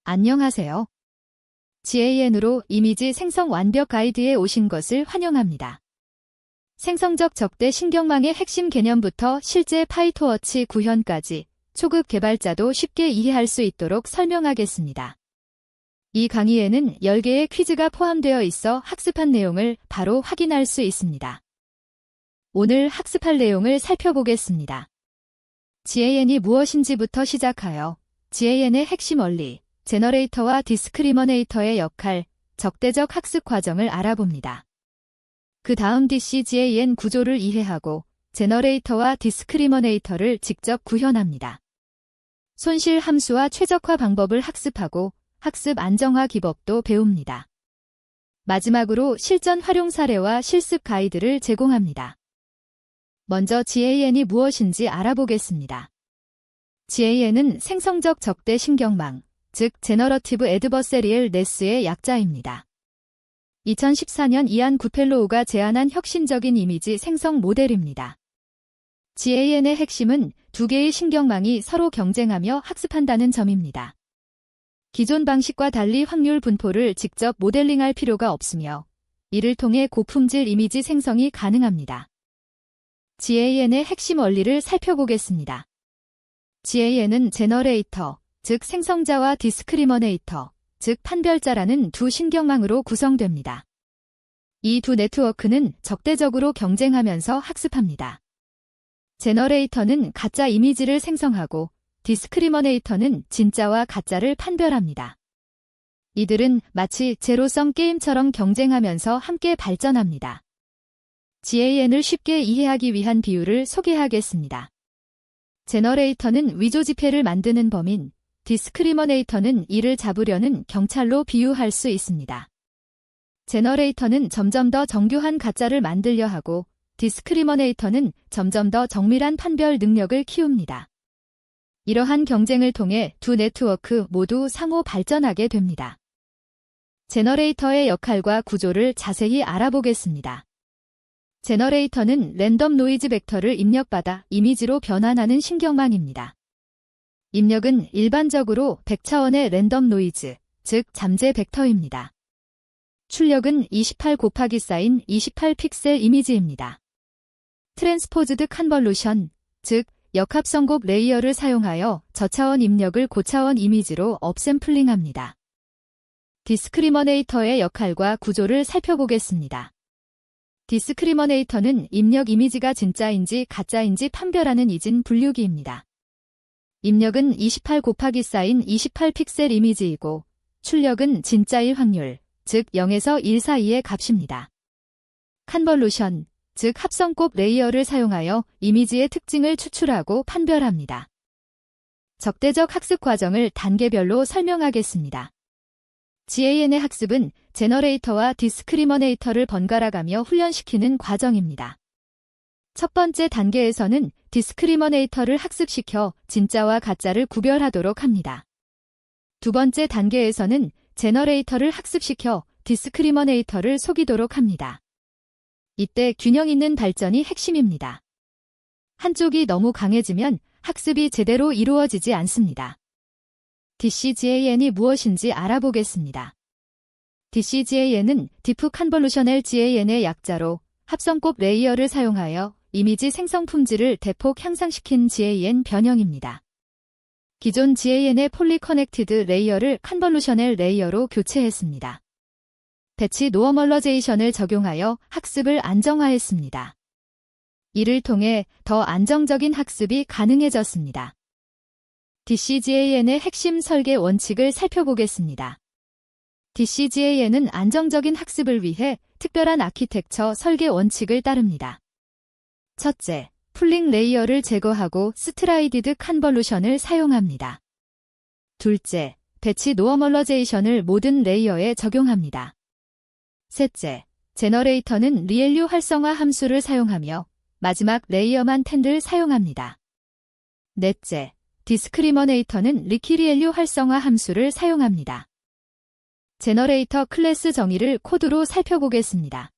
안녕하세요. GAN으로 이미지 생성 완벽 가이드에 오신 것을 환영합니다. 생성적 적대 신경망의 핵심 개념부터 실제 파이토워치 구현까지 초급 개발자도 쉽게 이해할 수 있도록 설명하겠습니다. 이 강의에는 10개의 퀴즈가 포함되어 있어 학습한 내용을 바로 확인할 수 있습니다. 오늘 학습할 내용을 살펴보겠습니다. GAN이 무엇인지부터 시작하여 GAN의 핵심 원리, 제너레이터와 디스크리머네이터의 역할, 적대적 학습 과정을 알아봅니다. 그 다음 GAN 구조를 이해하고 제너레이터와 디스크리머네이터를 직접 구현합니다. 손실 함수와 최적화 방법을 학습하고 학습 안정화 기법도 배웁니다. 마지막으로 실전 활용 사례와 실습 가이드를 제공합니다. 먼저 GAN이 무엇인지 알아보겠습니다. GAN은 생성적 적대 신경망, 즉 제너러티브 애드버세리얼 네스의 약자입니다. 2014년 이안 구펠로우가 제안한 혁신적인 이미지 생성 모델입니다. GAN의 핵심은 두 개의 신경망이 서로 경쟁하며 학습한다는 점입니다. 기존 방식과 달리 확률 분포를 직접 모델링할 필요가 없으며 이를 통해 고품질 이미지 생성이 가능합니다. GAN의 핵심 원리를 살펴보겠습니다. GAN은 제너레이터, 즉 생성자와 디스크리머네이터, 즉 판별자라는 두 신경망으로 구성됩니다. 이 두 네트워크는 적대적으로 경쟁하면서 학습합니다. 제너레이터는 가짜 이미지를 생성하고 디스크리머네이터는 진짜와 가짜를 판별합니다. 이들은 마치 제로섬 게임처럼 경쟁하면서 함께 발전합니다. GAN을 쉽게 이해하기 위한 비유를 소개하겠습니다. 제너레이터는 위조 지폐를 만드는 범인, 디스크리머네이터는 이를 잡으려는 경찰로 비유할 수 있습니다. 제너레이터는 점점 더 정교한 가짜를 만들려 하고 디스크리머네이터는 점점 더 정밀한 판별 능력을 키웁니다. 이러한 경쟁을 통해 두 네트워크 모두 상호 발전하게 됩니다. 제너레이터의 역할과 구조를 자세히 알아보겠습니다. 제너레이터는 랜덤 노이즈 벡터를 입력받아 이미지로 변환하는 신경망입니다. 입력은 일반적으로 100차원의 랜덤 노이즈, 즉 잠재 벡터입니다. 출력은 28 곱하기 사인 28 픽셀 이미지입니다. 트랜스포즈드 컨볼루션, 즉 역합성곡 레이어를 사용하여 저차원 입력을 고차원 이미지로 업샘플링합니다. 디스크리머네이터의 역할과 구조를 살펴보겠습니다. 디스크리머네이터는 입력 이미지가 진짜인지 가짜인지 판별하는 이진 분류기입니다. 입력은 28 곱하기 사인 28 픽셀 이미지이고 출력은 진짜일 확률, 즉 0에서 1 사이의 값입니다. 컨볼루션, 즉 합성곡 레이어를 사용하여 이미지의 특징을 추출하고 판별합니다. 적대적 학습 과정을 단계별로 설명하겠습니다. GAN의 학습은 제너레이터와 디스크리머네이터를 번갈아 가며 훈련시키는 과정입니다. 첫 번째 단계에서는 디스크리머네이터를 학습시켜 진짜와 가짜를 구별하도록 합니다. 두 번째 단계에서는 제너레이터를 학습시켜 디스크리머네이터를 속이도록 합니다. 이때 균형 있는 발전이 핵심입니다. 한쪽이 너무 강해지면 학습이 제대로 이루어지지 않습니다. GAN이 무엇인지 알아보겠습니다. GAN은 디프 컨볼루셔널 GAN의 약자로 합성곡 레이어를 사용하여 이미지 생성 품질을 대폭 향상시킨 GAN 변형입니다. 기존 GAN의 폴리 커넥티드 레이어를 컨볼루셔널 레이어로 교체했습니다. 배치 노어멀러제이션을 적용하여 학습을 안정화했습니다. 이를 통해 더 안정적인 학습이 가능해졌습니다. GAN의 핵심 설계 원칙을 살펴보겠습니다. GAN은 안정적인 학습을 위해 특별한 아키텍처 설계 원칙을 따릅니다. 첫째, 풀링 레이어를 제거하고 스트라이디드 컨볼루션을 사용합니다. 둘째, 배치 노어멀러제이션을 모든 레이어에 적용합니다. 셋째, 제너레이터는 리엘류 활성화 함수를 사용하며 마지막 레이어만 텐들 사용합니다. 넷째, 디스크리머네이터는 리키리엘류 활성화 함수를 사용합니다. 제너레이터 클래스 정의를 코드로 살펴보겠습니다.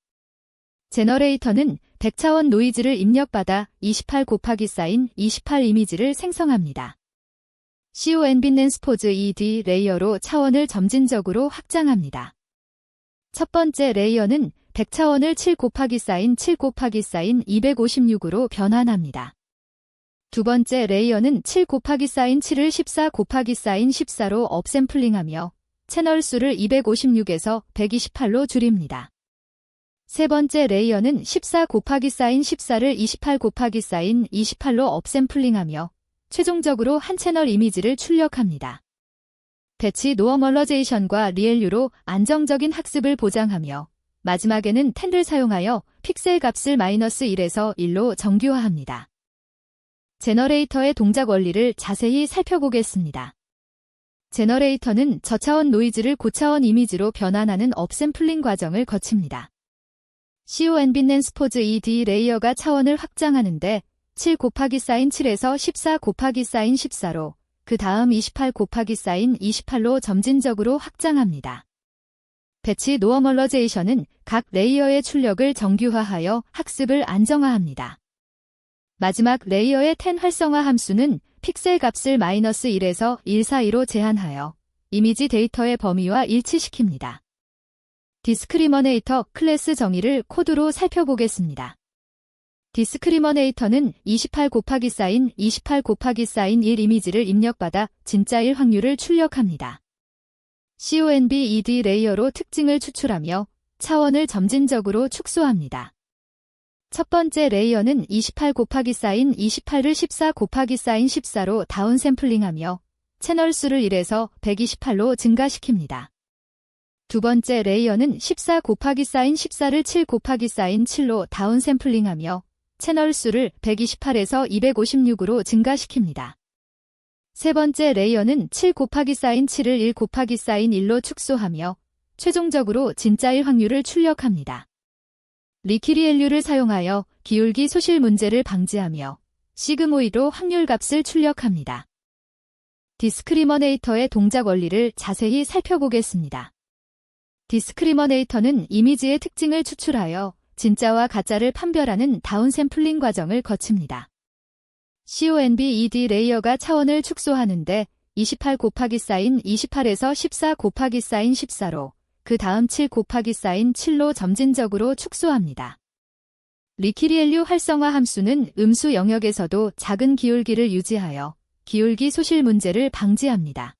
제너레이터는 100차원 노이즈를 입력받아 28 곱하기 사인 28 이미지를 생성합니다. CONBNS포즈 ED 레이어로 차원을 점진적으로 확장합니다. 첫 번째 레이어는 100차원을 7 곱하기 사인 7 곱하기 사인 256으로 변환합니다. 두 번째 레이어는 7 곱하기 사인 7을 14 곱하기 사인 14로 업샘플링하며 채널 수를 256에서 128로 줄입니다. 세 번째 레이어는 14 곱하기 사인 14를 28 곱하기 사인 28로 업샘플링하며 최종적으로 한 채널 이미지를 출력합니다. 배치 노멀러제이션과 리엘류로 안정적인 학습을 보장하며 마지막에는 텐를 사용하여 픽셀 값을 -1에서 1로 정규화합니다. 제너레이터의 동작 원리를 자세히 살펴보겠습니다. 제너레이터는 저차원 노이즈를 고차원 이미지로 변환하는 업샘플링 과정을 거칩니다. CONBNS포즈 ED 레이어가 차원을 확장하는데 7 곱하기 사인 7에서 14 곱하기 사인 14로 그 다음 28 곱하기 사인 28로 점진적으로 확장합니다. 배치 노멀러제이션은 각 레이어의 출력을 정규화하여 학습을 안정화합니다. 마지막 레이어의 텐 활성화 함수는 픽셀 값을 -1에서 1 사이로 제한하여 이미지 데이터의 범위와 일치시킵니다. 디스크리머네이터 클래스 정의를 코드로 살펴보겠습니다. 디스크리머네이터는 28 곱하기 사인 28 곱하기 사인 1 이미지를 입력받아 진짜일 확률을 출력합니다. CONBED 레이어로 특징을 추출하며 차원을 점진적으로 축소합니다. 첫 번째 레이어는 28 곱하기 사인 28을 14 곱하기 사인 14로 다운샘플링하며 채널 수를 1에서 128로 증가시킵니다. 두 번째 레이어는 14 곱하기 사인 14를 7 곱하기 사인 7로 다운샘플링하며 채널 수를 128에서 256으로 증가시킵니다. 세 번째 레이어는 7 곱하기 사인 7을 1 곱하기 사인 1로 축소하며 최종적으로 진짜일 확률을 출력합니다. 리키리엘류를 사용하여 기울기 소실 문제를 방지하며 시그모이드로 확률값을 출력합니다. 디스크리머네이터의 동작 원리를 자세히 살펴보겠습니다. 디스크리머네이터는 이미지의 특징을 추출하여 진짜와 가짜를 판별하는 다운샘플링 과정을 거칩니다. CONBED 레이어가 차원을 축소하는데 28 곱하기 사인 28에서 14 곱하기 사인 14로 그 다음 7 곱하기 사인 7로 점진적으로 축소합니다. 리키리엘류 활성화 함수는 음수 영역에서도 작은 기울기를 유지하여 기울기 소실 문제를 방지합니다.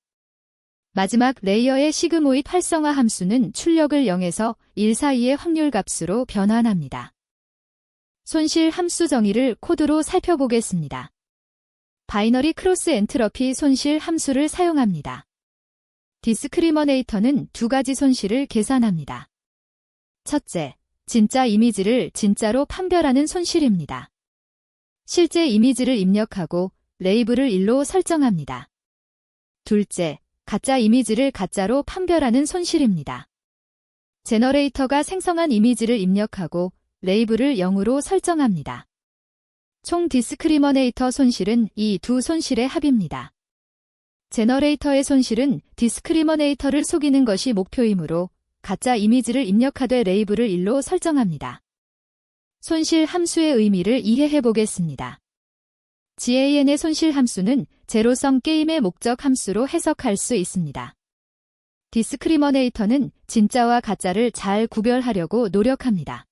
마지막 레이어의 시그모이드 활성화 함수는 출력을 0에서 1 사이의 확률 값으로 변환합니다. 손실 함수 정의를 코드로 살펴보겠습니다. 바이너리 크로스 엔트러피 손실 함수를 사용합니다. 디스크리머네이터는 두 가지 손실을 계산합니다. 첫째, 진짜 이미지를 진짜로 판별하는 손실입니다. 실제 이미지를 입력하고 레이블을 1로 설정합니다. 둘째, 가짜 이미지를 가짜로 판별하는 손실입니다. 제너레이터가 생성한 이미지를 입력하고 레이블을 0으로 설정합니다. 총 디스크리머네이터 손실은 이 두 손실의 합입니다. 제너레이터의 손실은 디스크리머네이터를 속이는 것이 목표이므로 가짜 이미지를 입력하되 레이블을 1로 설정합니다. 손실 함수의 의미를 이해해 보겠습니다. GAN의 손실 함수는 제로섬 게임의 목적 함수로 해석할 수 있습니다. 디스크리머네이터는 진짜와 가짜를 잘 구별하려고 노력합니다.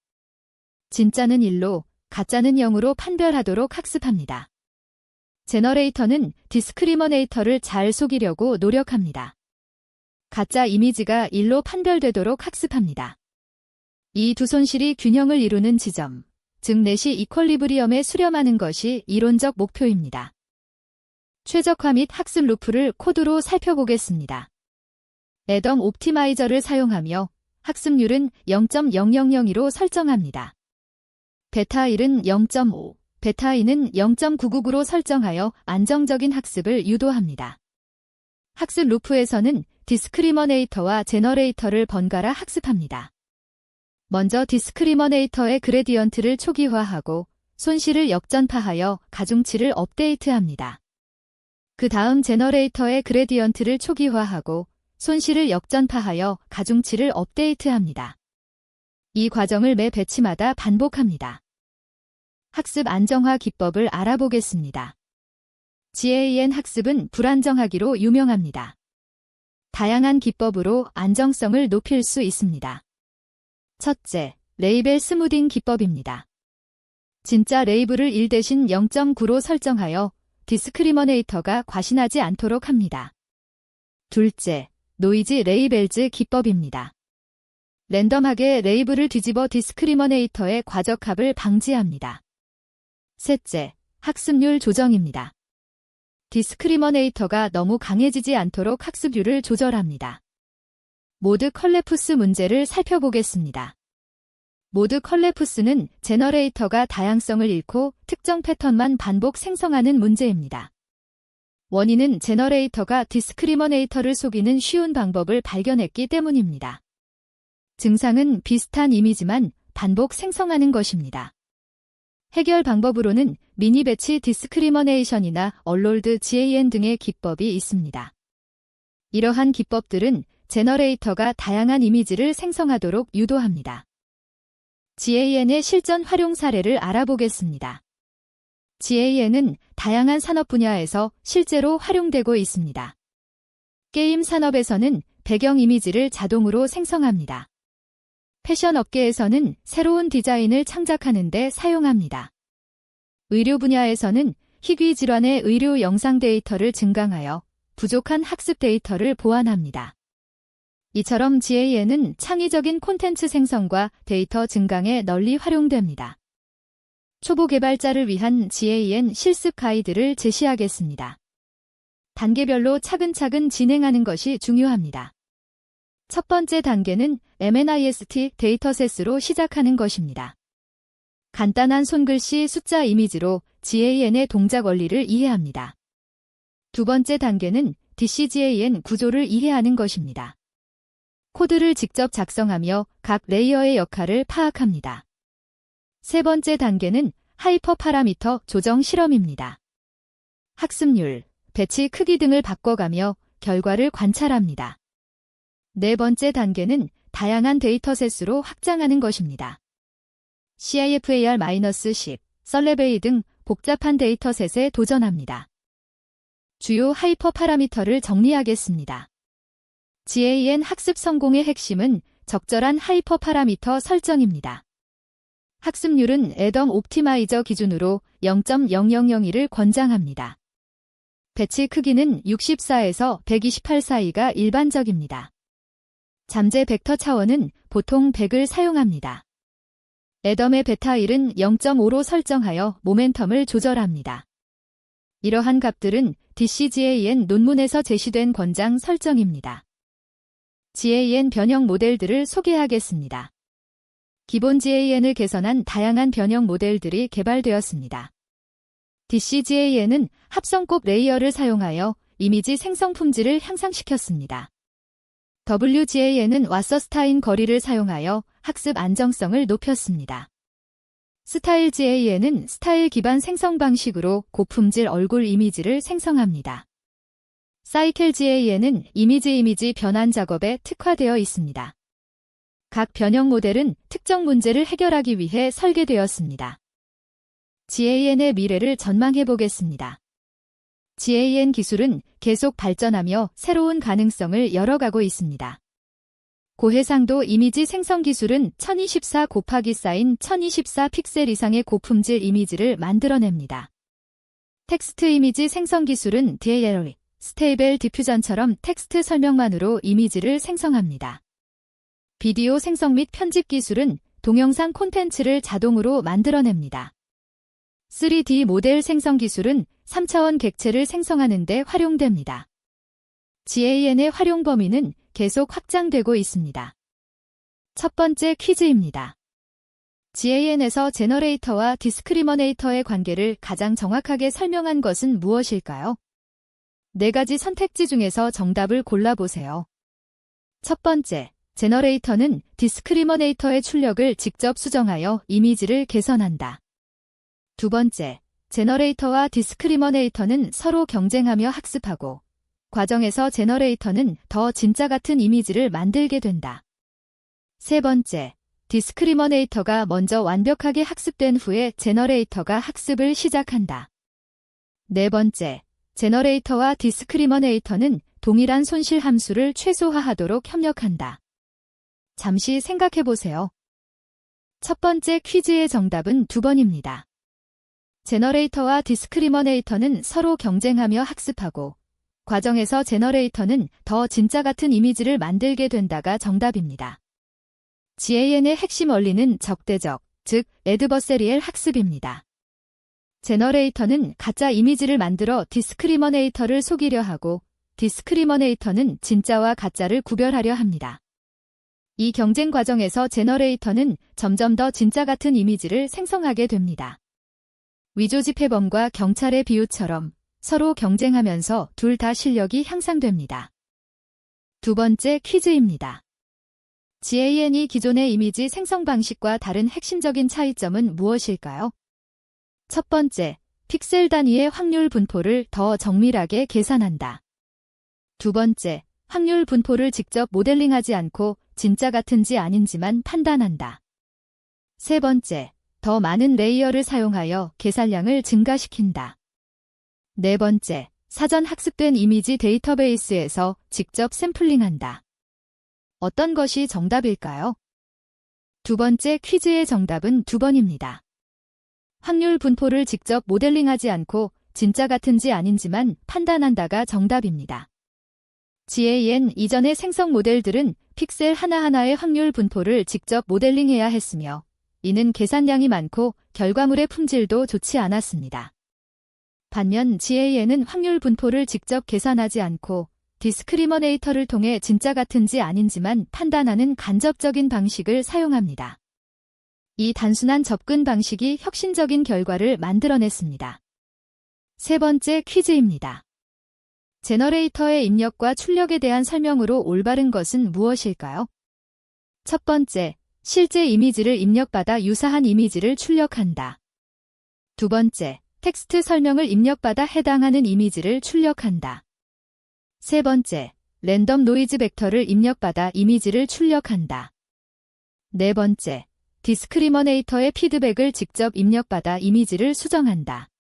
진짜는 1로, 가짜는 0으로 판별하도록 학습합니다. 제너레이터는 디스크리머네이터를 잘 속이려고 노력합니다. 가짜 이미지가 1로 판별되도록 학습합니다. 이 두 손실이 균형을 이루는 지점, 즉 넷이 이퀄리브리엄에 수렴하는 것이 이론적 목표입니다. 최적화 및 학습 루프를 코드로 살펴보겠습니다. 애덤 옵티마이저를 사용하며 학습률은 0.0002로 설정합니다. 베타 1은 0.5, 베타 2는 0.999로 설정하여 안정적인 학습을 유도합니다. 학습 루프에서는 디스크리머네이터와 제너레이터를 번갈아 학습합니다. 먼저 디스크리머네이터의 그레디언트를 초기화하고 손실을 역전파하여 가중치를 업데이트합니다. 그 다음 제너레이터의 그레디언트를 초기화하고 손실을 역전파하여 가중치를 업데이트합니다. 이 과정을 매 배치마다 반복합니다. 학습 안정화 기법을 알아보겠습니다. GAN 학습은 불안정하기로 유명합니다. 다양한 기법으로 안정성을 높일 수 있습니다. 첫째, 레이벨 스무딩 기법입니다. 진짜 레이블을 1 대신 0.9로 설정하여 디스크리머네이터가 과신하지 않도록 합니다. 둘째, 노이즈 레이벨즈 기법입니다. 랜덤하게 레이블을 뒤집어 디스크리머네이터의 과적합을 방지합니다. 셋째, 학습률 조정입니다. 디스크리머네이터가 너무 강해지지 않도록 학습률을 조절합니다. 모드 컬래프스 문제를 살펴보겠습니다. 모드 컬래프스는 제너레이터가 다양성을 잃고 특정 패턴만 반복 생성하는 문제입니다. 원인은 제너레이터가 디스크리머네이터를 속이는 쉬운 방법을 발견했기 때문입니다. 증상은 비슷한 이미지만 반복 생성하는 것입니다. 해결 방법으로는 미니 배치 디스크리머네이션이나 얼롤드 GAN 등의 기법이 있습니다. 이러한 기법들은 제너레이터가 다양한 이미지를 생성하도록 유도합니다. GAN의 실전 활용 사례를 알아보겠습니다. GAN은 다양한 산업 분야에서 실제로 활용되고 있습니다. 게임 산업에서는 배경 이미지를 자동으로 생성합니다. 패션 업계에서는 새로운 디자인을 창작하는 데 사용합니다. 의료 분야에서는 희귀 질환의 의료 영상 데이터를 증강하여 부족한 학습 데이터를 보완합니다. 이처럼 GAN은 창의적인 콘텐츠 생성과 데이터 증강에 널리 활용됩니다. 초보 개발자를 위한 GAN 실습 가이드를 제시하겠습니다. 단계별로 차근차근 진행하는 것이 중요합니다. 첫 번째 단계는 MNIST 데이터셋으로 시작하는 것입니다. 간단한 손글씨 숫자 이미지로 GAN의 동작 원리를 이해합니다. 두 번째 단계는 DCGAN 구조를 이해하는 것입니다. 코드를 직접 작성하며 각 레이어의 역할을 파악합니다. 세 번째 단계는 하이퍼 파라미터 조정 실험입니다. 학습률, 배치 크기 등을 바꿔가며 결과를 관찰합니다. 네 번째 단계는 다양한 데이터셋으로 확장하는 것입니다. CIFAR-10, 썰레베이 등 복잡한 데이터셋에 도전합니다. 주요 하이퍼 파라미터를 정리하겠습니다. GAN 학습 성공의 핵심은 적절한 하이퍼 파라미터 설정입니다. 학습률은 애덤 옵티마이저 기준으로 0.0001을 권장합니다. 배치 크기는 64에서 128 사이가 일반적입니다. 잠재 벡터 차원은 보통 100을 사용합니다. 애덤의 베타 1은 0.5로 설정하여 모멘텀을 조절합니다. 이러한 값들은 DCGAN 논문에서 제시된 권장 설정입니다. GAN 변형 모델들을 소개하겠습니다. 기본 GAN을 개선한 다양한 변형 모델들이 개발되었습니다. DCGAN은 합성곡 레이어를 사용하여 이미지 생성 품질을 향상시켰습니다. WGAN은 와서스타인 거리를 사용하여 학습 안정성을 높였습니다. 스타일 GAN은 스타일 기반 생성 방식으로 고품질 얼굴 이미지를 생성합니다. 사이켈 GAN은 이미지 변환 작업에 특화되어 있습니다. 각 변형 모델은 특정 문제를 해결하기 위해 설계되었습니다. GAN의 미래를 전망해 보겠습니다. GAN 기술은 계속 발전하며 새로운 가능성을 열어가고 있습니다. 고해상도 이미지 생성 기술은 1024 곱하기 사인 1024 픽셀 이상의 고품질 이미지를 만들어냅니다. 텍스트 이미지 생성 기술은 DALL, 스테이블 디퓨전처럼 텍스트 설명만으로 이미지를 생성합니다. 비디오 생성 및 편집 기술은 동영상 콘텐츠를 자동으로 만들어냅니다. 3D 모델 생성 기술은 3차원 객체를 생성하는 데 활용됩니다. GAN의 활용 범위는 계속 확장되고 있습니다. 첫 번째 퀴즈입니다. GAN에서 제너레이터와 디스크리머네이터의 관계를 가장 정확하게 설명한 것은 무엇일까요? 4가지 선택지 중에서 정답을 골라보세요. 첫 번째, 제너레이터는 디스크리머네이터의 출력을 직접 수정하여 이미지를 개선한다. 두 번째, 제너레이터와 디스크리머네이터는 서로 경쟁하며 학습하고 과정에서 제너레이터는 더 진짜 같은 이미지를 만들게 된다. 세 번째, 디스크리머네이터가 먼저 완벽하게 학습된 후에 제너레이터가 학습을 시작한다. 네 번째, 제너레이터와 디스크리머네이터는 동일한 손실 함수를 최소화하도록 협력한다. 잠시 생각해보세요. 첫 번째 퀴즈의 정답은 2번입니다. 제너레이터와 디스크리머네이터는 서로 경쟁하며 학습하고 과정에서 제너레이터는 더 진짜 같은 이미지를 만들게 된다가 정답입니다. GAN의 핵심 원리는 적대적, 즉 애드버세리엘 학습입니다. 제너레이터는 가짜 이미지를 만들어 디스크리머네이터를 속이려 하고 디스크리머네이터는 진짜와 가짜를 구별하려 합니다. 이 경쟁 과정에서 제너레이터는 점점 더 진짜 같은 이미지를 생성하게 됩니다. 위조지폐범과 경찰의 비유처럼 서로 경쟁하면서 둘 다 실력이 향상됩니다. 두 번째 퀴즈입니다. GAN이 기존의 이미지 생성 방식과 다른 핵심적인 차이점은 무엇일까요? 첫 번째, 픽셀 단위의 확률 분포를 더 정밀하게 계산한다. 두 번째, 확률 분포를 직접 모델링하지 않고 진짜 같은지 아닌지만 판단한다. 세 번째, 더 많은 레이어를 사용하여 계산량을 증가시킨다. 네 번째, 사전 학습된 이미지 데이터베이스에서 직접 샘플링한다. 어떤 것이 정답일까요? 두 번째 퀴즈의 정답은 2번입니다. 확률 분포를 직접 모델링하지 않고 진짜 같은지 아닌지만 판단한다가 정답입니다. GAN 이전의 생성 모델들은 픽셀 하나하나의 확률 분포를 직접 모델링해야 했으며 이는 계산량이 많고 결과물의 품질도 좋지 않았습니다. 반면 GAN은 확률 분포를 직접 계산하지 않고 디스크리머네이터를 통해 진짜 같은지 아닌지만 판단하는 간접적인 방식을 사용합니다. 이 단순한 접근 방식이 혁신적인 결과를 만들어냈습니다. 세 번째 퀴즈입니다. 제너레이터의 입력과 출력에 대한 설명으로 올바른 것은 무엇일까요? 첫 번째, 실제 이미지를 입력받아 유사한 이미지를 출력한다. 두 번째, 텍스트 설명을 입력받아 해당하는 이미지를 출력한다. 세 번째, 랜덤 노이즈 벡터를 입력받아 이미지를 출력한다. 네 번째, 디스크리머네이터의 피드백을 직접 입력받아 이미지를 수정한다.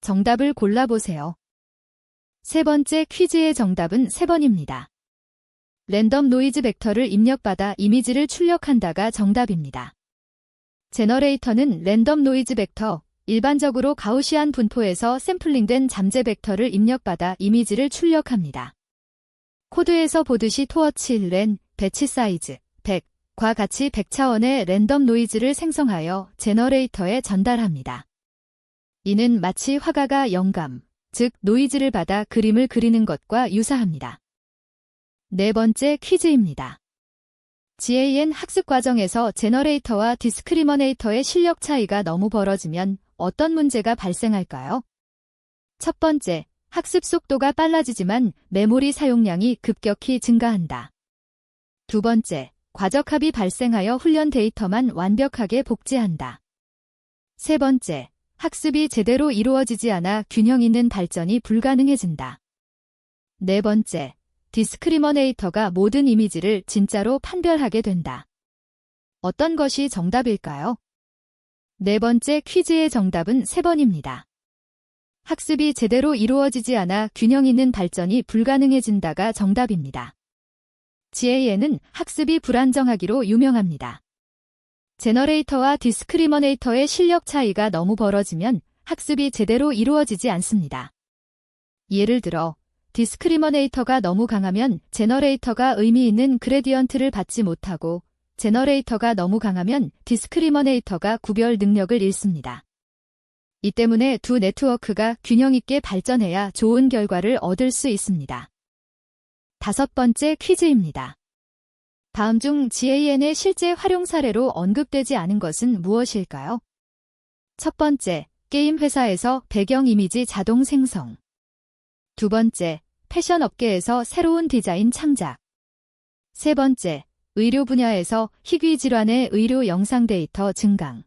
정답을 골라보세요. 세 번째 퀴즈의 정답은 3번입니다. 랜덤 노이즈 벡터를 입력받아 이미지를 출력한다가 정답입니다. 제너레이터는 랜덤 노이즈 벡터, 일반적으로 가우시안 분포에서 샘플링된 잠재 벡터를 입력받아 이미지를 출력합니다. 코드에서 보듯이 토어치 len, 배치 사이즈, 100과 같이 100차원의 랜덤 노이즈를 생성하여 제너레이터에 전달합니다. 이는 마치 화가가 영감, 즉 노이즈를 받아 그림을 그리는 것과 유사합니다. 네 번째 퀴즈입니다. GAN 학습 과정에서 제너레이터와 디스크리머네이터의 실력 차이가 너무 벌어지면 어떤 문제가 발생할까요? 첫 번째, 학습 속도가 빨라지지만 메모리 사용량이 급격히 증가한다. 두 번째, 과적합이 발생하여 훈련 데이터만 완벽하게 복제한다. 세 번째, 학습이 제대로 이루어지지 않아 균형 있는 발전이 불가능해진다. 네 번째, 디스크리머네이터가 모든 이미지를 진짜로 판별하게 된다. 어떤 것이 정답일까요? 네 번째 퀴즈의 정답은 3번입니다. 학습이 제대로 이루어지지 않아 균형 있는 발전이 불가능해진다가 정답입니다. GAN은 학습이 불안정하기로 유명합니다. 제너레이터와 디스크리머네이터의 실력 차이가 너무 벌어지면 학습이 제대로 이루어지지 않습니다. 예를 들어 디스크리머네이터가 너무 강하면 제너레이터가 의미 있는 그레디언트를 받지 못하고 제너레이터가 너무 강하면 디스크리머네이터가 구별 능력을 잃습니다. 이 때문에 두 네트워크가 균형 있게 발전해야 좋은 결과를 얻을 수 있습니다. 다섯 번째 퀴즈입니다. 다음 중 GAN의 실제 활용 사례로 언급되지 않은 것은 무엇일까요? 첫 번째, 게임 회사에서 배경 이미지 자동 생성. 두 번째, 패션 업계에서 새로운 디자인 창작. 세 번째, 의료 분야에서 희귀 질환의 의료 영상 데이터 증강.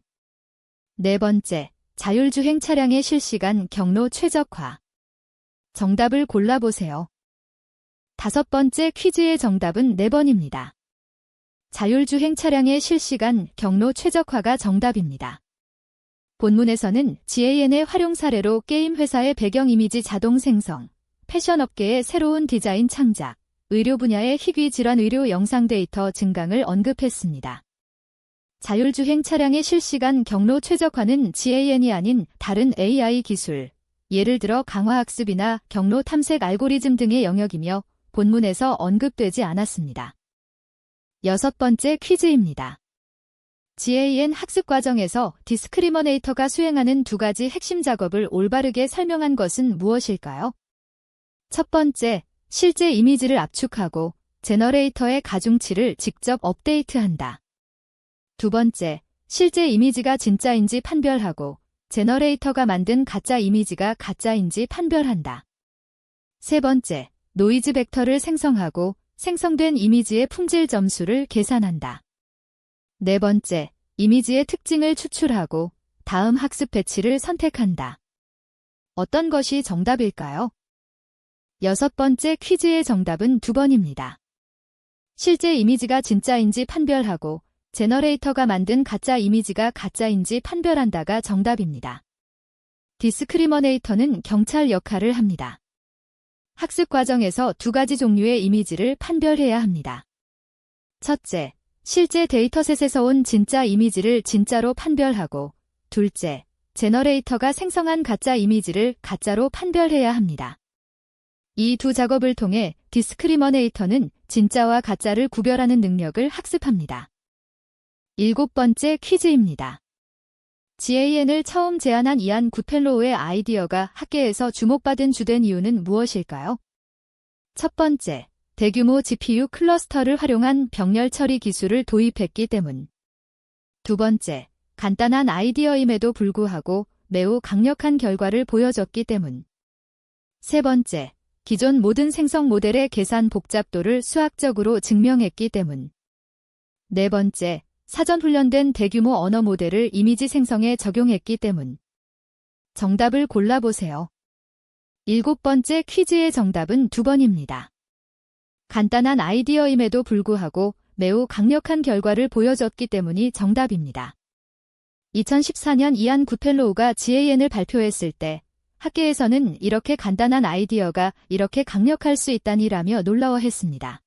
네 번째, 자율주행 차량의 실시간 경로 최적화. 정답을 골라보세요. 다섯 번째 퀴즈의 정답은 4번입니다. 자율주행 차량의 실시간 경로 최적화가 정답입니다. 본문에서는 GAN의 활용 사례로 게임 회사의 배경 이미지 자동 생성, 패션 업계의 새로운 디자인 창작, 의료 분야의 희귀 질환 의료 영상 데이터 증강을 언급했습니다. 자율주행 차량의 실시간 경로 최적화는 GAN이 아닌 다른 AI 기술, 예를 들어 강화학습이나 경로 탐색 알고리즘 등의 영역이며 본문에서 언급되지 않았습니다. 6번째 퀴즈입니다. GAN 학습 과정에서 디스크리머네이터가 수행하는 두 가지 핵심 작업을 올바르게 설명한 것은 무엇일까요? 첫 번째, 실제 이미지를 압축하고 제너레이터의 가중치를 직접 업데이트한다. 두 번째, 실제 이미지가 진짜인지 판별하고 제너레이터가 만든 가짜 이미지가 가짜인지 판별한다. 세 번째, 노이즈 벡터를 생성하고 생성된 이미지의 품질 점수를 계산한다. 네 번째, 이미지의 특징을 추출하고 다음 학습 배치를 선택한다. 어떤 것이 정답일까요? 6번째 퀴즈의 정답은 2번입니다. 실제 이미지가 진짜인지 판별하고 제너레이터가 만든 가짜 이미지가 가짜인지 판별한다가 정답입니다. 디스크리머네이터는 경찰 역할을 합니다. 학습 과정에서 두 가지 종류의 이미지를 판별해야 합니다. 첫째, 실제 데이터셋에서 온 진짜 이미지를 진짜로 판별하고, 둘째, 제너레이터가 생성한 가짜 이미지를 가짜로 판별해야 합니다. 이 두 작업을 통해 디스크리머네이터는 진짜와 가짜를 구별하는 능력을 학습합니다. 7번째 퀴즈입니다. GAN을 처음 제안한 이안 구펠로우의 아이디어가 학계에서 주목받은 주된 이유는 무엇일까요? 첫 번째, 대규모 GPU 클러스터를 활용한 병렬 처리 기술을 도입했기 때문. 두 번째, 간단한 아이디어임에도 불구하고 매우 강력한 결과를 보여줬기 때문. 세 번째, 기존 모든 생성 모델의 계산 복잡도를 수학적으로 증명했기 때문. 네 번째, 사전 훈련된 대규모 언어 모델을 이미지 생성에 적용했기 때문. 정답을 골라보세요. 7번째 퀴즈의 정답은 2번입니다. 간단한 아이디어임에도 불구하고 매우 강력한 결과를 보여줬기 때문이 정답입니다. 2014년 이안 구펠로우가 GAN을 발표했을 때 학계에서는 이렇게 간단한 아이디어가 이렇게 강력할 수 있다니라며 놀라워했습니다.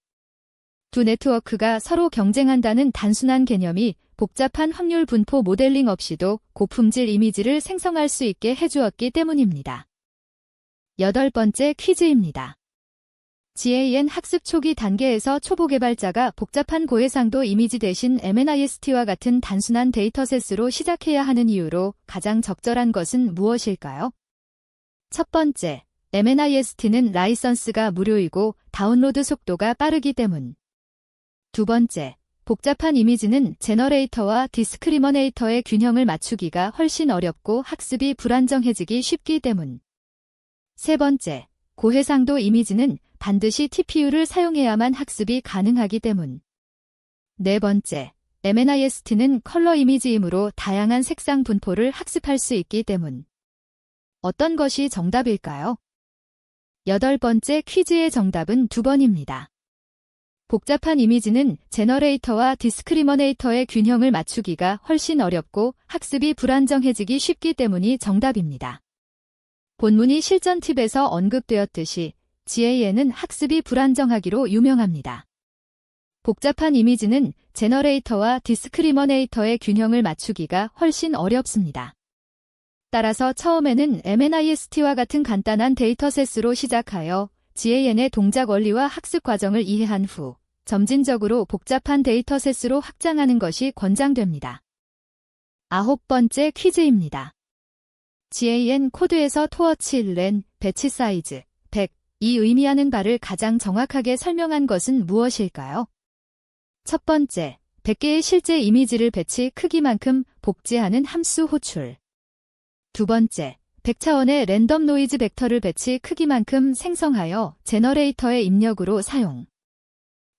두 네트워크가 서로 경쟁한다는 단순한 개념이 복잡한 확률 분포 모델링 없이도 고품질 이미지를 생성할 수 있게 해주었기 때문입니다. 8번째 퀴즈입니다. GAN 학습 초기 단계에서 초보 개발자가 복잡한 고해상도 이미지 대신 MNIST와 같은 단순한 데이터셋으로 시작해야 하는 이유로 가장 적절한 것은 무엇일까요? 첫 번째, MNIST는 라이선스가 무료이고 다운로드 속도가 빠르기 때문. 두 번째, 복잡한 이미지는 제너레이터와 디스크리머네이터의 균형을 맞추기가 훨씬 어렵고 학습이 불안정해지기 쉽기 때문. 세 번째, 고해상도 이미지는 반드시 TPU를 사용해야만 학습이 가능하기 때문. 네 번째, MNIST는 컬러 이미지이므로 다양한 색상 분포를 학습할 수 있기 때문. 어떤 것이 정답일까요? 8번째 퀴즈의 정답은 2번입니다. 복잡한 이미지는 제너레이터와 디스크리머네이터의 균형을 맞추기가 훨씬 어렵고 학습이 불안정해지기 쉽기 때문이 정답입니다. 본문이 실전 팁에서 언급되었듯이 GAN은 학습이 불안정하기로 유명합니다. 복잡한 이미지는 제너레이터와 디스크리머네이터의 균형을 맞추기가 훨씬 어렵습니다. 따라서 처음에는 MNIST와 같은 간단한 데이터셋으로 시작하여 GAN의 동작 원리와 학습 과정을 이해한 후 점진적으로 복잡한 데이터셋으로 확장하는 것이 권장됩니다. 9번째 퀴즈입니다. GAN 코드에서 토어치 len, 배치 사이즈, 100이 의미하는 바를 가장 정확하게 설명한 것은 무엇일까요? 첫 번째, 100개의 실제 이미지를 배치 크기만큼 복제하는 함수 호출. 두 번째, 100차원의 랜덤 노이즈 벡터를 배치 크기만큼 생성하여 제너레이터의 입력으로 사용.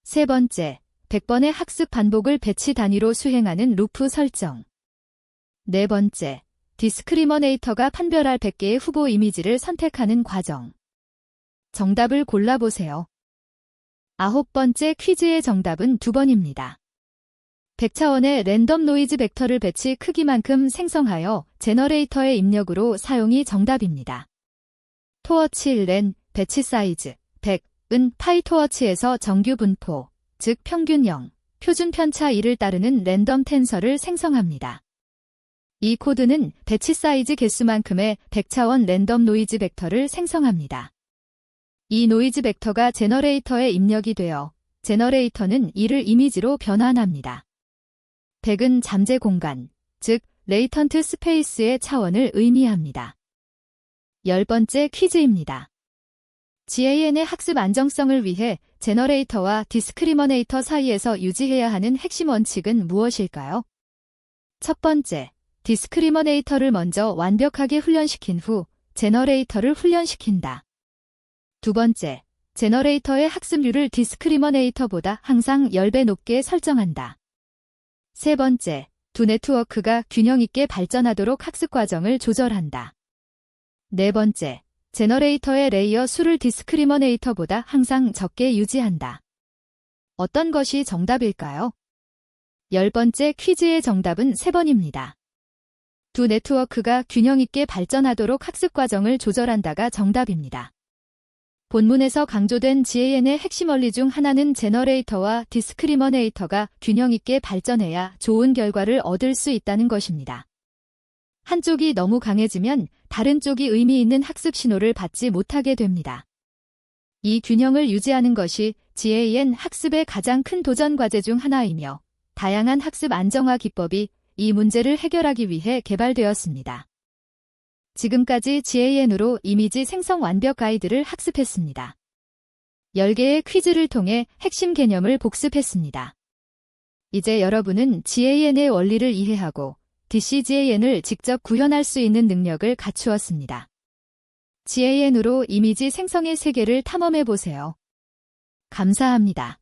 세 번째, 100번의 학습 반복을 배치 단위로 수행하는 루프 설정. 네 번째, 디스크리머네이터가 판별할 100개의 후보 이미지를 선택하는 과정. 정답을 골라보세요. 9번째 퀴즈의 정답은 2번입니다. 100차원의 랜덤 노이즈 벡터를 배치 크기만큼 생성하여 제너레이터의 입력으로 사용이 정답입니다. 토어치 랜 배치 사이즈 100은 파이토어치에서 정규 분포, 즉 평균 0, 표준 편차 1을 따르는 랜덤 텐서를 생성합니다. 이 코드는 배치 사이즈 개수만큼의 100차원 랜덤 노이즈 벡터를 생성합니다. 이 노이즈 벡터가 제너레이터에 입력이 되어 제너레이터는 이를 이미지로 변환합니다. 100은 잠재 공간, 즉 레이턴트 스페이스의 차원을 의미합니다. 10번째 퀴즈입니다. GAN의 학습 안정성을 위해 제너레이터와 디스크리머네이터 사이에서 유지해야 하는 핵심 원칙은 무엇일까요? 첫 번째, 디스크리머네이터를 먼저 완벽하게 훈련시킨 후 제너레이터를 훈련시킨다. 두 번째, 제너레이터의 학습률을 디스크리머네이터보다 항상 10배 높게 설정한다. 세 번째, 두 네트워크가 균형 있게 발전하도록 학습 과정을 조절한다. 네 번째, 제너레이터의 레이어 수를 디스크리머네이터보다 항상 적게 유지한다. 어떤 것이 정답일까요? 10번째 퀴즈의 정답은 3번입니다. 두 네트워크가 균형 있게 발전하도록 학습 과정을 조절한다가 정답입니다. 본문에서 강조된 GAN의 핵심 원리 중 하나는 제너레이터와 디스크리머네이터가 균형 있게 발전해야 좋은 결과를 얻을 수 있다는 것입니다. 한쪽이 너무 강해지면 다른 쪽이 의미 있는 학습 신호를 받지 못하게 됩니다. 이 균형을 유지하는 것이 GAN 학습의 가장 큰 도전 과제 중 하나이며 다양한 학습 안정화 기법이 이 문제를 해결하기 위해 개발되었습니다. 지금까지 GAN으로 이미지 생성 완벽 가이드를 학습했습니다. 10개의 퀴즈를 통해 핵심 개념을 복습했습니다. 이제 여러분은 GAN의 원리를 이해하고 DCGAN을 직접 구현할 수 있는 능력을 갖추었습니다. GAN으로 이미지 생성의 세계를 탐험해 보세요. 감사합니다.